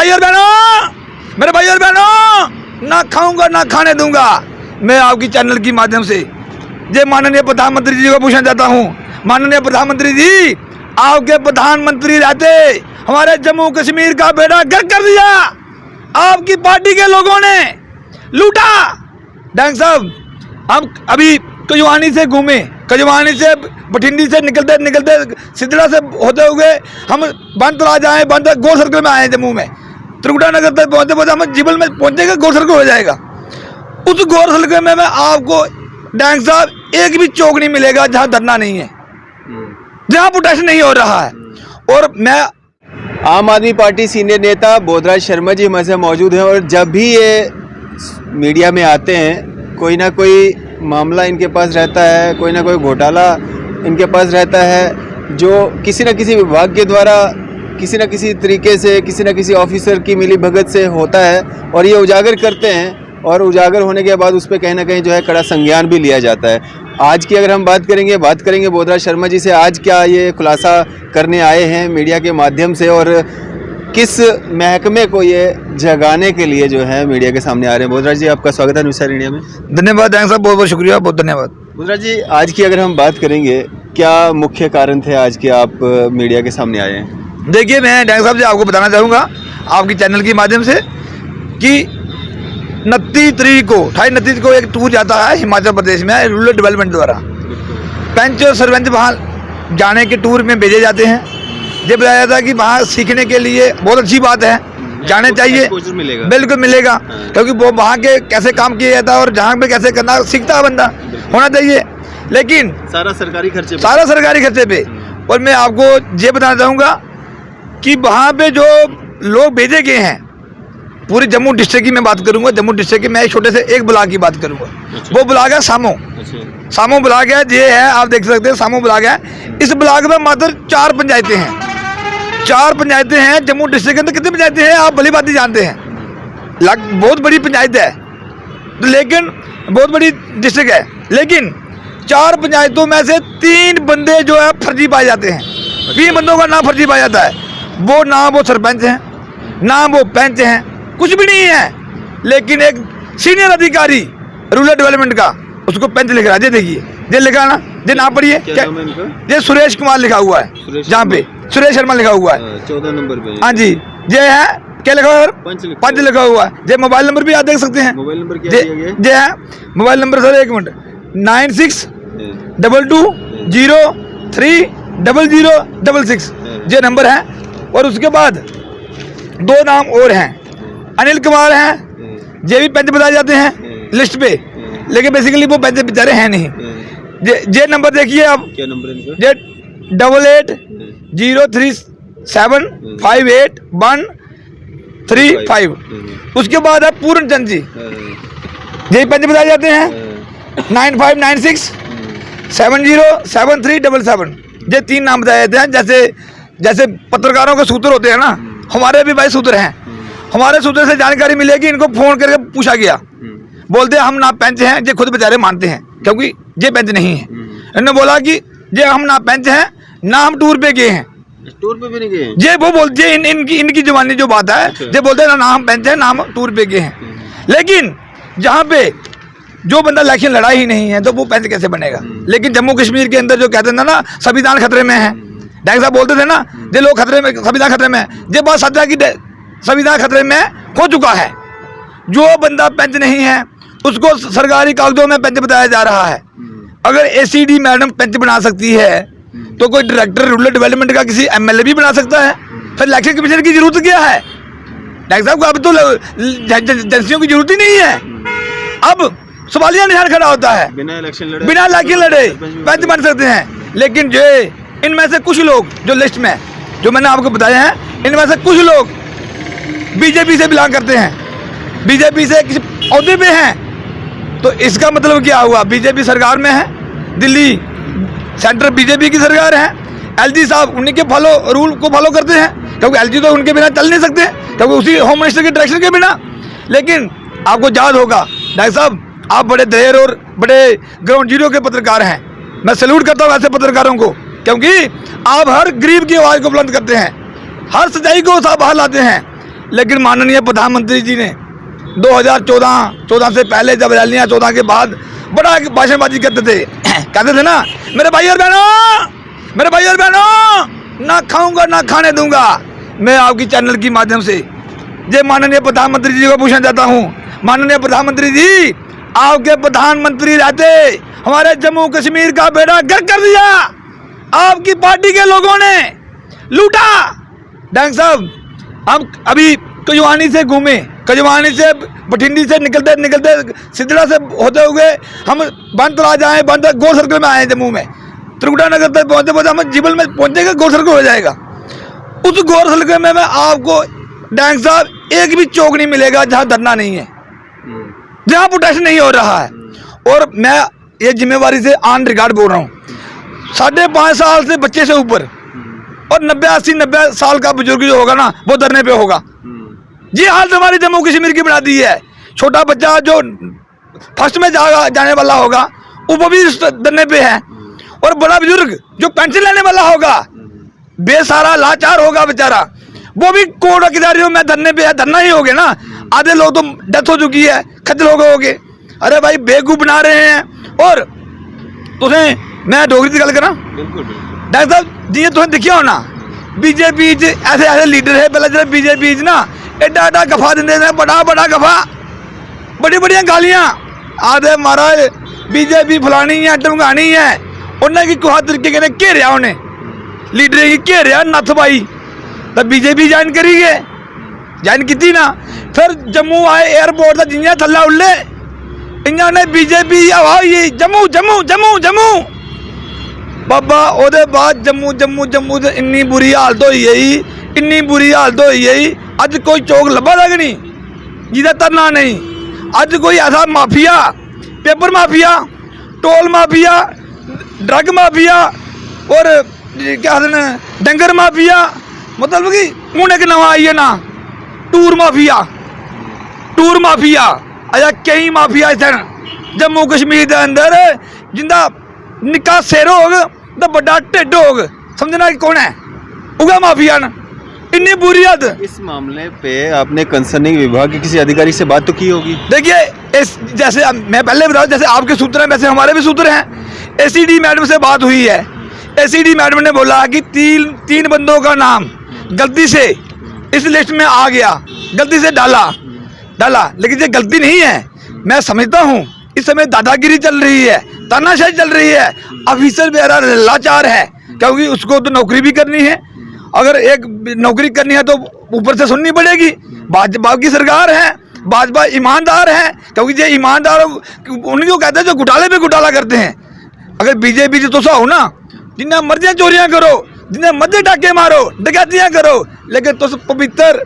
भाई और बहनों, मेरे भाई और बहनों, ना खाऊंगा ना खाने दूंगा। मैं आपकी चैनल की माध्यम से ये माननीय प्रधानमंत्री जी को पूछना चाहता हूँ, माननीय प्रधानमंत्री जी, आपके प्रधानमंत्री रहते हमारे जम्मू कश्मीर का बेड़ा गर्क कर दिया, आपकी पार्टी के लोगों ने लूटा। डैंग साहब, हम अभी कजवानी से घूमे, कजवानी से बठिंडी से निकलते निकलते सिद्धड़ा से होते हुए हम बंद तला जाए, बंद गोल सर्कल में आए जम्मू में, त्रिकुटा नगर तक पहुँचते पहुँचते हम जीवल में पहुँचेगा, गोल सर्कल हो जाएगा। उस गोल सर्कल में आपको डैंग साहब एक भी चौक नहीं मिलेगा जहाँ धरना नहीं है, जहाँ प्रोटेस्ट नहीं हो रहा है। और मैं आम आदमी पार्टी सीनियर नेता बोधराज शर्मा जी हमारे साथ मौजूद हैं और जब भी ये मीडिया में आते हैं कोई ना कोई मामला इनके पास रहता है, कोई ना कोई घोटाला इनके पास रहता है जो किसी न किसी विभाग के द्वारा किसी न किसी तरीके से किसी न किसी ऑफिसर की मिली भगत से होता है और ये उजागर करते हैं और उजागर होने के बाद उस पर कहीं ना कहीं जो है कड़ा संज्ञान भी लिया जाता है। आज की अगर हम बात करेंगे बोधराज शर्मा जी से, आज क्या ये खुलासा करने आए हैं मीडिया के माध्यम से और किस महकमे को ये जगाने के लिए जो है मीडिया के सामने आ रहे हैं। बोधराज जी, आपका स्वागत है न्यूज़ इंडिया में। धन्यवाद डैंग साहब, बहुत बहुत शुक्रिया, बहुत धन्यवाद। बोधराज जी, आज की अगर हम बात करेंगे, क्या मुख्य कारण थे आज के आप मीडिया के सामने आए हैं? देखिए, मैं डैंग साहब जी आपको बताना चाहूँगा आपकी चैनल के माध्यम से कि 28 को एक टूर जाता है हिमाचल प्रदेश में रूरल डेवलपमेंट द्वारा। पंच और सरपंच वहाँ जाने के टूर में भेजे जाते हैं। ये बताया जाता है कि वहाँ सीखने के लिए बहुत अच्छी बात है, जाने चाहिए, बिल्कुल मिलेगा, क्योंकि वो वहाँ के कैसे काम किया जाता है और जहाँ पे कैसे करना सीखता है बंदा, होना चाहिए। लेकिन सारा सरकारी खर्चे पे। और मैं आपको ये बताना चाहूँगा कि वहाँ पे जो लोग भेजे गए हैं, पूरी जम्मू डिस्ट्रिक्ट की मैं बात करूंगा, जम्मू डिस्ट्रिक्ट की मैं एक छोटे से एक ब्लॉक की बात करूंगा। अच्छा। वो ब्लॉक है सामो ब्लॉक है, ये है, आप देख सकते हैं सामो ब्लॉक है। इस ब्लॉक में मात्र 4 पंचायतें हैं, 4 पंचायतें हैं। जम्मू डिस्ट्रिक्ट के अंदर कितनी पंचायतें हैं आप भली बात ही जानते हैं, बहुत बड़ी पंचायत है, लेकिन बहुत बड़ी डिस्ट्रिक्ट है, लेकिन 4 पंचायतों में से 3 बंदे जो है फर्जी पाए जाते हैं। 3 बंदों का नाम फर्जी पाया जाता है, वो ना वो सरपंच हैं, ना वो पंच हैं, कुछ भी नहीं है। लेकिन एक सीनियर अधिकारी रूरल डेवलपमेंट का उसको पंच लिख रहा है। देखिए, ये लिखा ना, ये नाम पढ़िए, ये सुरेश कुमार लिखा हुआ है, जहाँ पे सुरेश शर्मा लिखा हुआ है 14 नंबर पे। हाँ जी, ये है, क्या लिखा हुआ है? पंच लिखा हुआ है। ये मोबाइल नंबर भी आप देख सकते हैं। मोबाइल नंबर क्या है? ये है मोबाइल नंबर सर, 1 मिनट, 9622030066 ये नंबर है। और उसके बाद 2 नाम और हैं, अनिल कुमार हैं, ये भी पंच बताए जाते हैं लिस्ट पे, लेकिन बेसिकली वो पंच बेचारे हैं नहीं। ये नंबर देखिए आप, क्या नंबर है इनका? ये 8803758135। उसके बाद है पूर्ण चंद जी, यही पंच बताए जाते हैं, 9596707377। ये 3 नाम बताए जाते हैं। जैसे पत्रकारों के सूत्र होते हैं ना, हमारे भी भाई सूत्र हैं। हमारे सूत्र से जानकारी मिलेगी, इनको फोन करके पूछा गया, बोलते हैं हम ना पंच हैं। ये खुद बेचारे मानते हैं, क्योंकि ये पंच नहीं है। इन्होंने बोला कि ये हम ना पंच हैं, ना हम टूर पे गए हैं। टूर पे भी नहीं गए? ये वो बोलते हैं, इनकी जुबानी जो बात है, ये बोलते हैं ना हम पंच हैं, ना हम टूर पे गए हैं। लेकिन जहाँ पे जो बंदा इलेक्शन लड़ा ही नहीं है, तो वो पंच कैसे बनेगा? लेकिन जम्मू कश्मीर के अंदर जो कहते हैं ना, संविधान खतरे में है, डैंग साहब बोलते थे ना, ये लोग खतरे में, संविधान खतरे में है। ये बात सच है कि संविधान खतरे में हो चुका है। जो बंदा पंच नहीं है उसको सरकारी कागजों में पंच बताया जा रहा है। अगर एसीडी मैडम पंच बना सकती है, तो कोई डायरेक्टर रूरल डेवलपमेंट का किसी एमएलए भी बना सकता है। फिर इलेक्शन कमीशन की जरूरत क्या है? डैंग साहब को अब तो एजेंसियों की जरूरत ही नहीं है। अब सवालिया निशान खड़ा होता है, बिना इलेक्शन लड़े पंच बन सकते हैं। लेकिन जो इनमें से कुछ लोग जो लिस्ट में जो मैंने आपको बताया है, इनमें से कुछ लोग बीजेपी से बिलोंग करते हैं, बीजेपी से किसी ओहदे पे हैं। तो इसका मतलब क्या हुआ? बीजेपी सरकार में है, दिल्ली सेंटर बीजेपी की सरकार है, एलजी साहब उन्हीं के रूल को फॉलो करते हैं, क्योंकि एलजी तो उनके बिना चल नहीं सकते, क्योंकि उसी होम मिनिस्टर के डायरेक्शन के बिना। लेकिन आपको याद होगा डॉक्टर साहब, आप बड़े दलेर और बड़े ग्राउंड जीरो के पत्रकार हैं, मैं सैल्यूट करता हूँ ऐसे पत्रकारों को, क्योंकि आप हर गरीब की आवाज़ को बुलंद करते हैं, हर सच्चाई को बाहर लाते हैं। लेकिन माननीय प्रधानमंत्री जी ने 2014 से पहले जब रैलियाँ 14 के बाद बड़ा भाषणबाजी करते थे कहते थे ना मेरे भाई और बहनों ना खाऊंगा ना खाने दूंगा। मैं आपकी चैनल की माध्यम से ये माननीय प्रधानमंत्री जी को पूछना चाहता हूँ, माननीय प्रधानमंत्री जी, आपके प्रधानमंत्री रहते हमारे जम्मू कश्मीर का बेड़ा गर्क कर दिया, आपकी पार्टी के लोगों ने लूटा। डैंग साहब, हम अभी कजवानी से घूमे, कजवानी से बठिंडी से निकलते निकलते सिद्धड़ा से होते हुए हम बनतलाज आए, बंद गोल सर्कल में आए जम्मू में, त्रिकुटा नगर तक पहुँचते पहुँचते हम जिबल में पहुँचेंगे, गोल सर्कल हो जाएगा। उस गोल सर्कल में आपको डैंग साहब एक भी चौक नहीं मिलेगा जहाँ धरना नहीं है, जहाँ प्रोटेस्ट नहीं हो रहा है। और मैं ये जिम्मेवारी से ऑन रिकॉर्ड बोल रहा हूँ, 5.5 साल से बच्चे से ऊपर और 90 साल का बुजुर्ग जो होगा ना वो धरने पे होगा। ये हालत हमारी जम्मू कश्मीर की बना दी है। छोटा बच्चा जो फर्स्ट में जाने वाला होगा वो भी धरने पे है, और बड़ा बुजुर्ग जो पेंशन लेने वाला होगा बेसहारा लाचार होगा बेचारा, वो भी कोर्ट कचहरियों में धरने पे है। धरना ही हो गया ना, आधे लोग तो डेथ हो चुकी है, खज्जल हो गए होगे। अरे भाई बेवकूफ बना रहे हैं। और तुसें मैं डोगरी की गल करा, डॉक्टर साहब जी तुसें दिखिया होना बीजेपी ऐसे ऐसे लीडर है, पहले जो बीजेपी ना एडा एडा गफा देंगे, बड़ा बड़ा गफा, बड़ी बड़िया गालियाँ आधे महाराज बीजेपी फलानी है ढंगानी है, उन्हें की कुछ तरीके ने घेरिया, उन्हें लीडर की घेरिया नथ पाई तो बीजेपी ज्वाइन करी गए, ज्वाइन की ना। फिर जम्मू आए एयरपोर्ट का जियां थल्ला उल्ले इन्होंने बीजेपी हवा हुई जम्मू जम्मू जम्मू जम्मू बाबा। ओदे बाद जम्मू जम्मू जम्मू से इन्नी बुरी हालत हो गई, इन्नी बुरी हालत हो गई, अज कोई चौक लभा तक नहीं जिदा धरना नहीं। अज कोई ऐसा mafia, paper mafia, toll mafia, drug mafia और क्या कहते डंगर माफिया, मतलब कि हूँ एक नवा आई है ना टूर माफिया, टूर माफिया अजा कई माफिया इतने जम्मू कश्मीर के अंदर, जिंदा निक्का सिर होग तो बड़ा ढिड होग, समझना कि कौन है उगा माफिया न। इतनी बुरी हद। इस मामले पे आपने कंसर्निंग विभाग के किसी अधिकारी से बात तो की होगी? देखिए इस जैसे मैं पहले बताऊं, जैसे आपके सूत्र हैं वैसे हमारे भी सूत्र हैं। एसीडी मैडम से बात हुई है, एसीडी मैडम ने बोला कि तीन बंदों का नाम गलती से इस लिस्ट में आ गया, गलती से डाला, लेकिन ये गलती नहीं है। मैं समझता हूँ इस समय दादागिरी चल रही है, तानाशाही चल रही है, ऑफिसर बेरा लाचार है, क्योंकि उसको तो नौकरी भी करनी है। अगर एक नौकरी करनी है तो ऊपर से सुननी पड़ेगी। भाजपा की सरकार है, भाजपा ईमानदार है, क्योंकि ये ईमानदार उनको कहते हैं जो घोटाले पे घोटाला करते हैं। अगर बीजेपी से तुसा हो ना, जिन्हें मर्जियाँ चोरियाँ करो, जिन्हें मर्जी डाके मारो, डकैतियाँ करो, लेकिन तुस पवित्र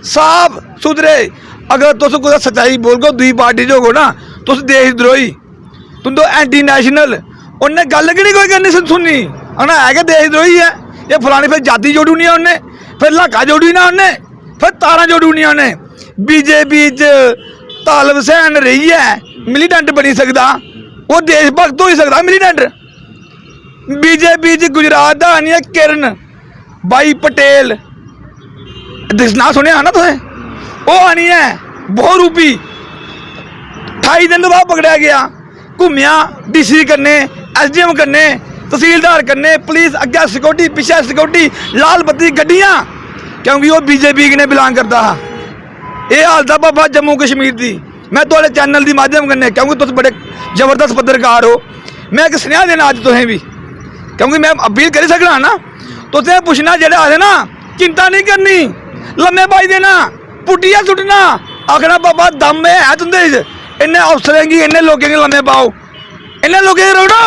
साफ सुथरे अगर तुस कुछ सच्चाई बोल गो दुई पार्टी जो हो ना तुस देशद्रोही, तुम तो एंटी नेशनल, उन्हें गल कि नहीं कोई करनी सुननी है कि देशद्रोही है। ये फलानी फिर जाति जोड़ू नहीं उन्हें, फिर लाका जोड़ू ना उन्हें, फिर तारा जोड़ू नहीं उन्हें। बीजेपी च तालब हुसैन रही है, मिलीटेंट बनी सकता, वो देशभक्त हो ही सकता मिलीटेंट। बीजेपी च गुजरात का आनी है किरण बाई पटेल, ना सुनिया ना तुसें, वो आनी है बहुरूपी। 28 दिन बाद पकड़ा गया, घूमिया डीसी करने, एसडीएम करने, तहसीलदार करने, पुलिस अगे सिक्योरिटी पिछे सिक्योरिटी, लाल बत्ती गड्डियां, क्योंकि वो बीजेपी ने बिलोंग करता हा। ये हालत है बाबा जम्मू कश्मीर की। मैं थोड़े चैनल के माध्यम कन्नै, क्योंकि तुम बड़े जबरदस्त पत्रकार हो, मैं एक सुनेहा देना अज तुसें भी, क्योंकि मैं अपील करी सकना ना, तुसें पुछना जेह्ड़े आखदे ना चिंता नहीं करनी, लम्मे पाई देना, पुट्टिया सुट्टना, आखना बाबा दम है तुंदे च, इन्ने अफसरें गी इन्ने लोगों गी लम्मे पाओ, इन्ने लोगों गी रोड़ो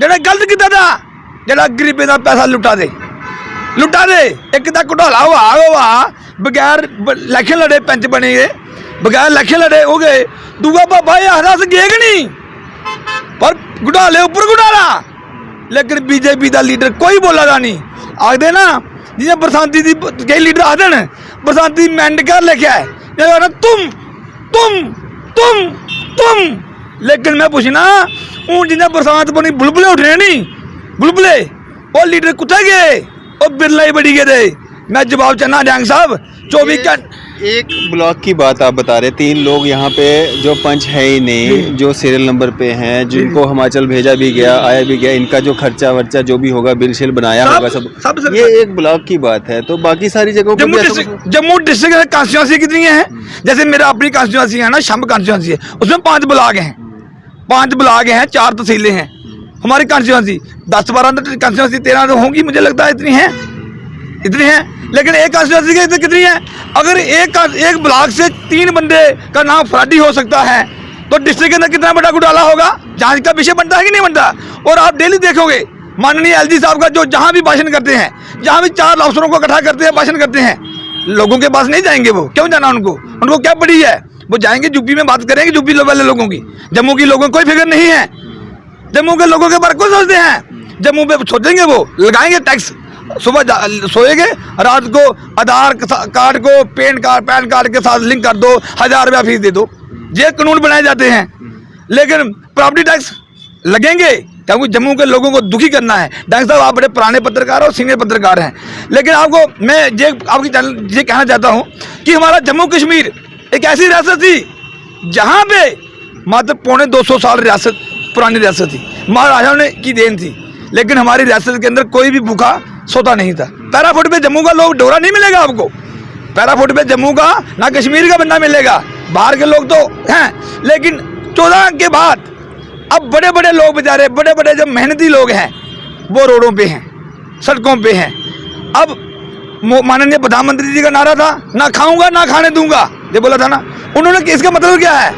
जेह्ड़ा गलत कीता दा, जेह्ड़ा गरीबें दा पैसा लुटा दे। एक तां घोटाला हुआ बगैर इलैक्शन लड़े पैंच बने गए, बगैर इलैक्शन लड़े हो गए। दूआ बाबा ये आखदा अस गे गै नहीं, पर घोटाले उप्पर घोटाला, लेकिन बीजेपी का लीडर कोई बोला दा नहीं। आखदे ना जियां बरसांती दी कई लीडर आखदे न बरसांती मैंड घर लिखा है तुम, लेकिन मैं पुछना हूँ जिन्हें बरसात बनी बुलबुले उठने नहीं, बुलबुले वो लीडर कुत्थे गए, वो बिरला ही बड़ी गए। मैं जवाब चाहना डैंग साहब 24 घंटे। एक ब्लॉक की बात आप बता रहे, 3 लोग यहाँ पे जो पंच है ही नहीं, जो सीरियल नंबर पे हैं, जिनको हिमाचल भेजा भी गया, आया भी गया, इनका जो खर्चा वर्चा जो भी होगा, बिल शिल बनाया होगा सब ये एक ब्लॉक की बात है। तो बाकी सारी जगहों जम्मू डिस्ट्रिक्ट कॉन्स्टिट्यूंसी कितनी है? जैसे मेरा अपनी कॉन्स्टिट्यूंसी है ना, शंभ कॉन्स्टिट्यूंसी है, उसमें 5 ब्लॉक हैं, 5 ब्लॉक हैं, 4 तहसीलें हैं। हमारी कॉन्स्टिट्यूंसी 10-12 कॉन्स्टिट्यूंसी 13 तो होंगी, मुझे लगता है इतनी है। लेकिन एक कॉन्स्टिट्यूंसी की कितनी है? अगर एक ब्लॉक से 3 बंदे का नाम फराडी हो सकता है तो डिस्ट्रिक्ट के अंदर कितना बड़ा घोटाला होगा? जांच का विषय बनता है कि नहीं बनता? और आप डेली देखोगे माननीय एलजी साहब का जो जहां भी भाषण करते हैं, जहां भी 4 अफसरों को इकट्ठा करते हैं, भाषण करते हैं, लोगों के पास नहीं जाएंगे। वो क्यों जाना? उनको क्या पड़ी है? वो जाएंगे यूपी में बात करेंगे यूपी वाले लोगों की। जम्मू के लोगों को कोई फिक्र नहीं है। जम्मू के लोगों के बारे में सोचते हैं? जम्मू पे सोचेंगे, वो लगाएंगे टैक्स। सुबह सोएंगे, रात को आधार कार्ड को पैन कार्ड के साथ लिंक कर दो, 1000 रुपया फीस दे दो। ये कानून बनाए जाते हैं। लेकिन प्रॉपर्टी टैक्स लगेंगे क्योंकि जम्मू के लोगों को दुखी करना है। डॉक्टर साहब, आप बड़े पुराने पत्रकार और सीनियर पत्रकार हैं, लेकिन आपको मैं ये कहना चाहता हूँ कि हमारा जम्मू कश्मीर एक ऐसी रियासत थी जहाँ पे मात्र 250 साल रियासत पुरानी रियासत थी, महाराजाओं ने की देन थी। लेकिन हमारी रियासत के अंदर कोई भी भूखा सोता नहीं था। पैराफुट पे जम्मू का लोग डोरा नहीं मिलेगा आपको। पैराफुट पे जम्मू का ना कश्मीर का बंदा मिलेगा। बाहर के लोग तो हैं, लेकिन 14 के बाद अब बड़े बड़े लोग, बेचारे बड़े बड़े जो मेहनती लोग हैं, वो रोडों पे हैं, सड़कों पे हैं। अब माननीय प्रधानमंत्री जी का नारा था, ना खाऊंगा ना खाने दूंगा, ये बोला था ना उन्होंने। इसका मतलब क्या है?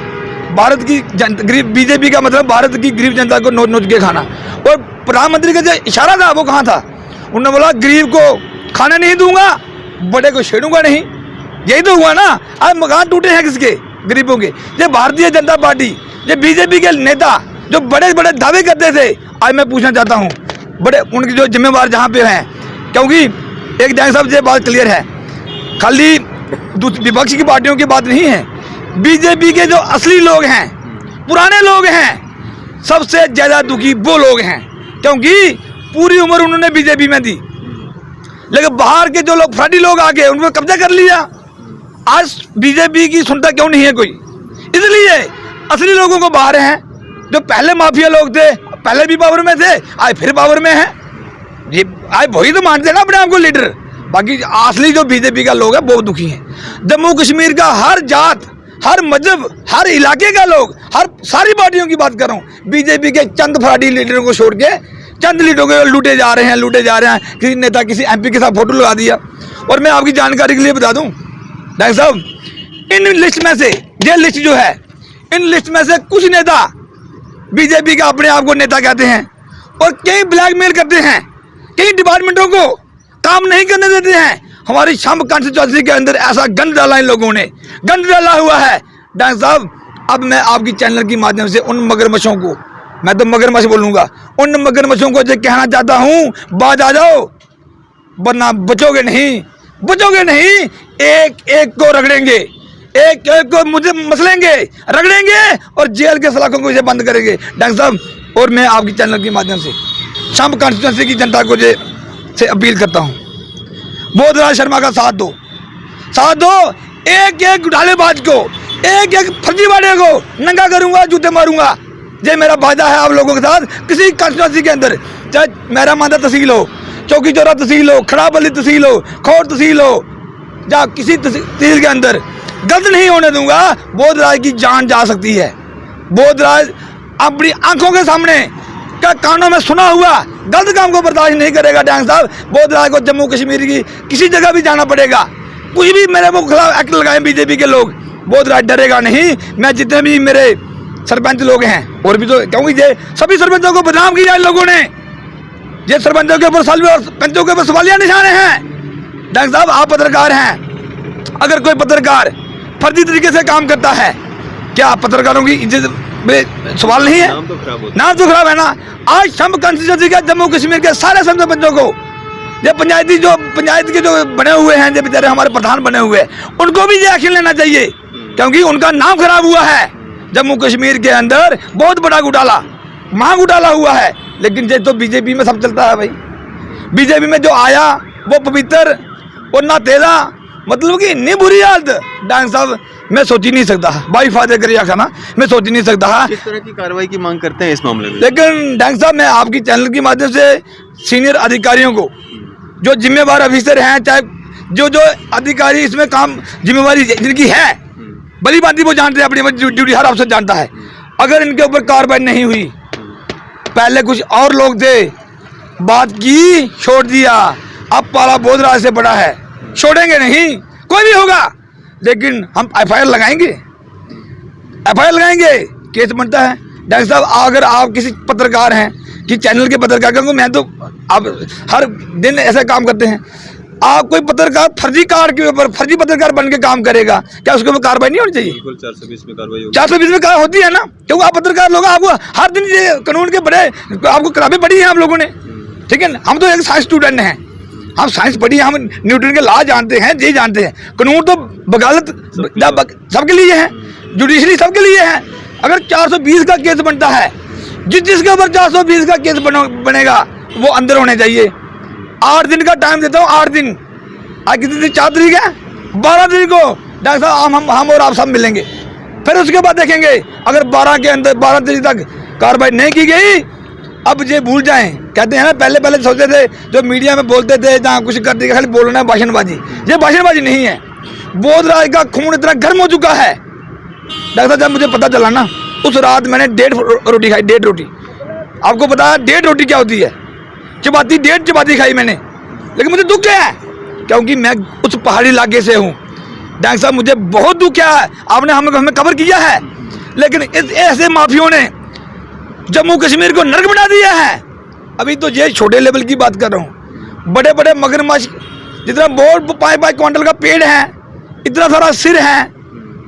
भारत की गरीब, बीजेपी का मतलब भारत की गरीब जनता को नोच नोच के खाना। और प्रधानमंत्री का जो इशारा था वो कहाँ था? उन्होंने बोला गरीब को खाना नहीं दूंगा, बड़े को छेड़ूंगा नहीं। यही तो हुआ ना। आज मकान टूटे हैं किसके? गरीबों के। ये भारतीय जनता पार्टी, ये बीजेपी के नेता जो बड़े बड़े दावे करते थे, आज मैं पूछना चाहता हूँ बड़े उनके जो जिम्मेवार जहाँ पे हैं, क्योंकि एक जैन साहब ये बात क्लियर है, खाली विपक्ष की पार्टियों की बात नहीं है। बीजेपी के जो असली लोग हैं, पुराने लोग हैं, सबसे ज्यादा दुखी वो लोग हैं, क्योंकि पूरी उम्र उन्होंने बीजेपी में दी। लेकिन बाहर के जो लोग फराडी लोग आके उनको कब्जा कर लिया। आज बीजेपी की सुनता क्यों नहीं है कोई? इसलिए असली लोगों को बाहर हैं, जो पहले माफिया लोग थे, पहले भी पावर में थे, आज फिर पावर में हैं। ये आज वही तो मानते हैं ना अपने आप को लीडर। बाकी असली जो बीजेपी का लोग है वो दुखी हैं। जम्मू कश्मीर का हर जात, हर मजहब, हर इलाके का लोग, हर सारी पार्टियों की बात कर रहा हूँ, बीजेपी के चंद फराडी लीडरों को छोड़ के चंद लीडरों को लूटे जा रहे हैं। किसी नेता, किसी एमपी के साथ फोटो लगा दिया। और मैं आपकी जानकारी के लिए बता दूं डॉक्टर साहब, इन लिस्ट में से, ये लिस्ट जो है, इन लिस्ट में से कुछ नेता बीजेपी का अपने आप को नेता कहते हैं और कई ब्लैकमेल करते हैं, कई डिपार्टमेंटों को काम नहीं करने देते हैं। हमारी शंभ कॉन्स्टिट्यूंसी के अंदर ऐसा गंद डाला इन लोगों ने, गंद डाला हुआ है। डॉक्टर साहब, अब मैं आपकी चैनल के माध्यम से उन मगरमच्छों को, मैं तो मगरमच्छ बोलूंगा, उन मगरमच्छों को जो कहना चाहता हूँ, बाज आ जाओ, वरना बचोगे नहीं। एक एक को रगड़ेंगे, एक एक को मुझे मसलेंगे, रगड़ेंगे और जेल के सलाखों को इसे बंद करेंगे। डॉक्टर साहब, और मैं आपकी चैनल के माध्यम से शंभ कॉन्स्टिट्यूंसी की जनता को से अपील करता हूँ, बोधराज शर्मा का साथ दो। एक एक घोटालेबाज को, एक एक फर्जीवाड़े को नंगा करूंगा, जूते मारूंगा। ये मेरा वादा है आप लोगों के साथ। किसी कॉन्स्टिट्यूंसी के अंदर, चाहे मेरा मांदा तहसील हो, चौकी चौरा तहसील हो, खड़ाबली तहसील हो, खौर तहसील हो, या किसी तहसील के अंदर गलत नहीं होने दूंगा। बोधराज की जान जा सकती है। बोधराज अपनी आंखों के सामने, क्या कानों में सुना हुआ गलत काम को बर्दाश्त नहीं करेगा। डॉक्टर साहब, बोधराज को जम्मू कश्मीर की किसी जगह भी जाना पड़ेगा, कुछ भी मेरे को खिलाफ एक्ट लगाए बीजेपी के लोग, बोधराज डरेगा नहीं। मैं जितने भी मेरे सरपंच लोग हैं, और भी तो, क्योंकि ये सभी सरपंचों को बदनाम किया इन लोगों ने। ये सरपंचों के ऊपर पंचों के ऊपर सवालिया निशाने हैं। डॉक्टर साहब, आप पत्रकार हैं, अगर कोई पत्रकार फर्जी तरीके से काम करता है, क्या पत्रकारों की इज्जत में सवाल नहीं है? नाम तो खराब है ना। आज शंभ कॉन्स्टिट्यूंसी के जम्मू कश्मीर के सारे सरपंचों को, ये पंचायत के जो बने हुए हैं, जो बेचारे हमारे प्रधान बने हुए हैं, उनको भी ये एक्शन लेना चाहिए, क्योंकि उनका नाम खराब हुआ है। जम्मू कश्मीर के अंदर बहुत बड़ा घोटाला, महाघोटाला हुआ है। लेकिन ये तो बीजेपी में सब चलता है भाई। बीजेपी में जो आया वो पवित्र और ना तेरा मतलब कि इतनी बुरी हालत डांग साहब मैं सोच ही नहीं सकता भाई फादर करिया खाना मैं सोच ही नहीं सकता। किस तरह की कार्रवाई की मांग करते हैं इस मामले में? लेकिन डांग साहब मैं आपकी चैनल के माध्यम से सीनियर अधिकारियों को जो जिम्मेवार ऑफिसर हैं चाहे जो जो अधिकारी इसमें काम जिम्मेवारी जिनकी है भली भांति वो जानते हैं अपनी ड्यूटी हर अफसर जानता है। अगर इनके ऊपर कार्रवाई नहीं हुई पहले कुछ और लोग थे बात की छोड़ दिया अब पाला बोधरा से बड़ा है छोड़ेंगे नहीं कोई भी होगा लेकिन हम एफआईआर लगाएंगे केस बनता है। डॉक्टर साहब अगर आप किसी पत्रकार हैं कि चैनल के पत्रकार क्योंकि मैं तो आप हर दिन ऐसा काम करते हैं आप कोई पत्रकार फर्जी कार्ड के ऊपर फर्जी पत्रकार बन के काम करेगा क्या उसके ऊपर कार्रवाई नहीं होनी चाहिए? बिल्कुल 420 में कार्रवाई होगी। 420 में कार्रवाई होती है ना क्योंकि आप पत्रकार लोग आपको हर दिन ये कानून के बड़े आपको किताबें पढ़ी हैं हम लोगों ने ठीक है हम तो एक साइंस स्टूडेंट हैं हम साइंस पढ़ी हम न्यूटन के लॉ जानते हैं ये जानते हैं कानून तो वकालत सबके लिए है जुडिशरी सबके लिए है। अगर 420 का केस बनता है जिसके ऊपर 420 का केस बनेगा वो अंदर होने चाहिए। 8 दिन का टाइम देता हूँ 8 दिन आज कितनी दिन 4 तारीख है 12 तारीख को डॉक्टर साहब हम और आप सब मिलेंगे फिर उसके बाद देखेंगे अगर 12 के अंदर 12 तारीख तक कार्रवाई नहीं की गई अब ये भूल जाएं कहते हैं ना पहले सोचते थे जो मीडिया में बोलते थे जहाँ कुछ करते खाली बोलना है भाषणबाजी ये भाषणबाजी नहीं है। बोधराज का खून इतना गर्म हो चुका है डॉक्टर साहब जब मुझे पता चला ना उस रात मैंने 1.5 रोटी खाई 1.5 रोटी आपको पता है 1.5 रोटी क्या होती है चपाती 1.5 चपाती खाई मैंने लेकिन मुझे दुख क्या है क्योंकि मैं उस पहाड़ी इलाके से हूँ डॉक्टर साहब मुझे बहुत दुख क्या है आपने हमें कवर किया है लेकिन इस ऐसे माफियों ने जम्मू कश्मीर को नर्क बना दिया है। अभी तो ये छोटे लेवल की बात कर रहा हूँ बड़े बड़े मगरमच्छ जितना बोर्ड 5 क्विंटल का पेड़ है इतना सारा सिर है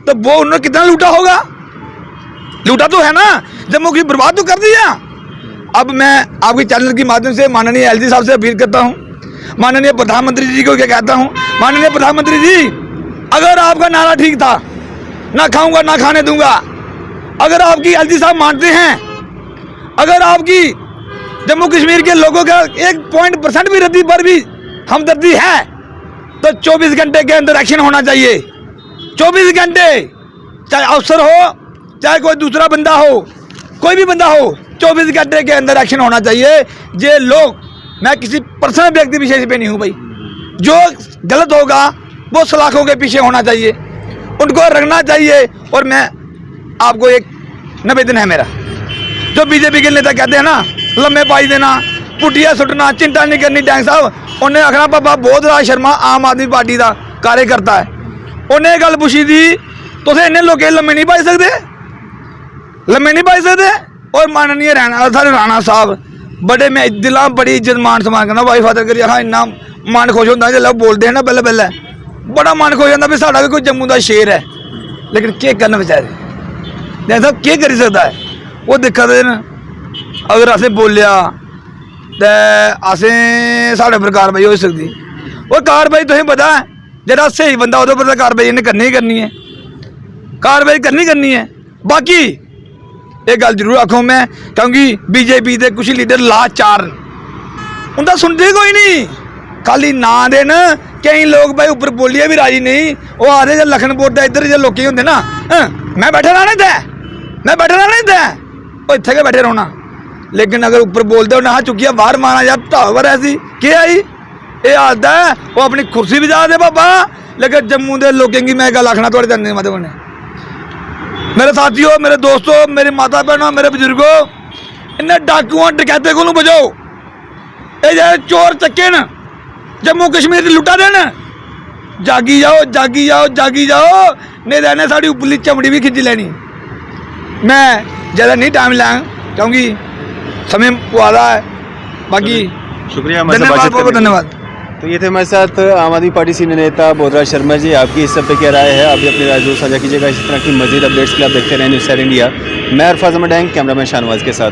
तो वो उन्होंने कितना लूटा होगा लूटा तो है ना जम्मू की बर्बाद तो कर दिया। अब मैं आपके चैनल के माध्यम से माननीय एलजी साहब से अपील करता हूँ माननीय प्रधानमंत्री जी को क्या कहता हूँ माननीय प्रधानमंत्री जी अगर आपका नारा ठीक था ना खाऊंगा ना खाने दूंगा अगर आपकी एलजी साहब मानते हैं अगर आपकी जम्मू कश्मीर के लोगों का 1% भी रद्दी पर भी हमदर्दी है तो 24 घंटे के अंदर एक्शन होना चाहिए। 24 घंटे चाहे अफसर हो चाहे कोई दूसरा बंदा हो कोई भी बंदा हो 24 घंटे के अंदर एक्शन होना चाहिए। ये लोग मैं किसी पर्सनल व्यक्ति विशेष पे नहीं हूँ भाई जो गलत होगा वो सलाखों के पीछे होना चाहिए उनको रखना चाहिए। और मैं आपको एक निवेदन है मेरा जो बीजेपी के नेता कहते हैं ना लम्बे पाई देना पुटिया सुटना चिंता नहीं करनी डैंग साहब उन्हें आखना बाबा बोधराज शर्मा आम आदमी पार्टी का कार्यकर्ता है उन्हें गल पुछी थी तुम इन्हें लोग लम्बे नहीं पाई सकते और माननीय राणा साहब बड़े मैं दिला बड़ी इज्जत मान सम्मान करना वाई फादर करिए हाँ इन्ना मन खुश होता जो बोलते हैं ना पहले बड़ा मन खुश होता भी साड़ा भी कोई जम्मू का शेर है लेकिन क्या करना बेचारे डैंग साहब क्या करी सकता है वो दिक्कत है ना अगर असें बोलिया तो असें साढ़े पर कार्रवाई हो सकती और कार्रवाई तुसें पता है जरा सही बंदा उहदे पर कार्रवाई इन्हें करनी है कार्रवाई करनी है। बाकी एक गल जरूर आखूँ मैं क्योंकि बीजेपी के कुछ लीडर लाचार उनका सुनते कोई नहीं खाली ना देन कई लोग भाई ऊपर बोलिए भी राजी नहीं वो आखते जो लखनपुर का इधर जो लोग होंगे ना मैं बैठे रहना था वो इतने के बैठे रहोना लेकिन अगर ऊपर बोलते हो ना चुकिया बाहर मारा यार तावर ऐसी क्या आई ये आता है वो अपनी कुर्सी भी जा दे बाबा लेकिन जम्मू के लोगों की मैं गल आखना थोड़े जानने मतलब उन्हें मेरे साथियों मेरे दोस्तों मेरी माता बहनों मेरे बुजुर्गों इन्हें डाकुओं डकैते को बचाओ ये जो चोर चक्के न जम्मू कश्मीर की लुटा देन जागी जाओ नहीं रहने साड़ी उपरली चमड़ी भी खिंच लेनी। मैं ज़्यादा नहीं टाइम लाऊं क्योंकि समय वाला है बाकी शुक्रिया धन्यवाद। तो ये थे हमारे साथ आम आदमी पार्टी सीनियर नेता बोधराज शर्मा जी। आपकी इस सब पे क्या राय है आप भी अपनी राय जरूर साझा कीजिएगा। इसी तरह की मजीद अपडेट्स के लिए आप देखते रहें न्यूज़ 7 इंडिया। मैं अरफाज अहमद कैमरामैन शाहनवाज के साथ।